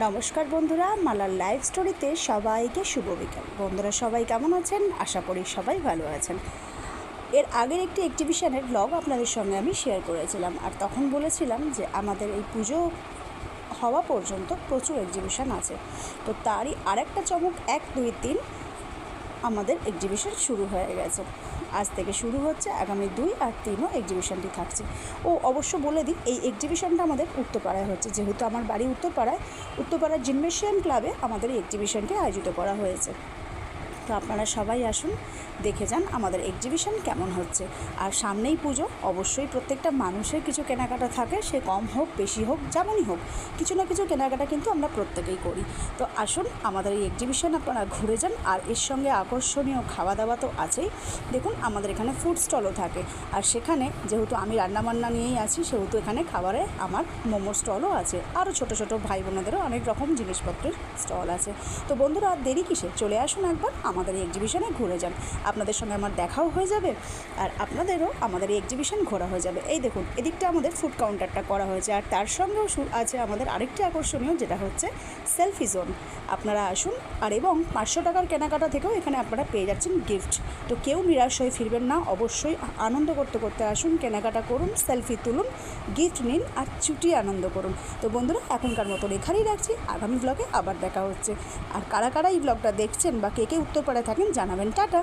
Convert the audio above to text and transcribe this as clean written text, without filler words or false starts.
নমস্কার বন্ধুরা, মালার লাইভ স্টোরিতে সবাইকে শুভ বিকাল। বন্ধুরা সবাই কেমন আছেন? আশা করি সবাই ভালো আছেন। এর আগের একটি এক্সিবিশনের ব্লগ আপনাদের সঙ্গে আমি শেয়ার করেছিলাম, আর তখন বলেছিলাম যে আমাদের এই পুজো হওয়া পর্যন্ত প্রচুর এক্সিবিশন আছে। তো তারই আরেকটা চমক 1, 2, 3 আমাদের এক্সিবিশন শুরু হয়ে গেছে। আজ থেকে শুরু হচ্ছে, আগামী 2 আর 3ও এক্সিবিশনটি থাকছে। অবশ্য বলে দিই, এই এক্সিবিশনটা আমাদের উত্তরপাড়ায় হচ্ছে। যেহেতু আমার বাড়ি উত্তরপাড়ার জিমনেশিয়াম ক্লাবে আমাদের এই এক্সিবিশনটি আয়োজিত করা হয়েছে। তো আপনারা সবাই আসুন, দেখে যান আমাদের এক্সিবিশন কেমন হচ্ছে। আর সামনেই পুজো, অবশ্যই প্রত্যেকটা মানুষের কিছু কেনাকাটা থাকে, সে কম হোক বেশি হোক যেমনই হোক, কিছু না কিছু কেনাকাটা কিন্তু আমরা প্রত্যেকেই করি। তো আসুন আমাদের এই এক্সিবিশন আপনারা ঘুরে যান। আর এর সঙ্গে আকর্ষণীয় খাওয়া দাওয়া তো আছেই। দেখুন আমাদের এখানে ফুড স্টলও থাকে, আর সেখানে যেহেতু আমি রান্নাবান্না নিয়েই আছি, সেহেতু এখানে খাবারে আমার মোমোর স্টলও আছে। আরও ছোটো ছোটো ভাই বোনেদেরও অনেক রকম জিনিসপত্রের স্টল আছে। তো বন্ধুরা, আর দেরি কিসে, চলে আসুন একবার আমাদের এই এক্সিবিশনে ঘুরে যান। আপনাদের সঙ্গে আমার দেখাও হয়ে যাবে, আর আপনাদেরও আমাদের এই এক্সিবিশন ঘোরা হয়ে যাবে। এই দেখুন, এদিকটা আমাদের ফুড কাউন্টারটা করা হয়েছে, আর তার সঙ্গেও আছে আমাদের আরেকটি আকর্ষণীয়, যেটা হচ্ছে সেলফি জোন। আপনারা আসুন, আর এবং 500 টাকার কেনাকাটা থেকেও এখানে আপনারা পেয়ে যাচ্ছেন গিফট। তো কেউ নিরাশ হয়ে ফিরবেন না, অবশ্যই আনন্দ করতে করতে আসুন, কেনাকাটা করুন, সেলফি তুলুন, গিফট নিন, আর চুটিয়ে আনন্দ করুন। তো বন্ধুরা, এখনকার মতন এখানেই রাখছি, আগামী ব্লগে আবার দেখা হচ্ছে। আর কারা কারা এই ব্লগটা দেখছেন বা কে কে উত্তরপাড়ায় থাকেন জানাবেন। টাটা।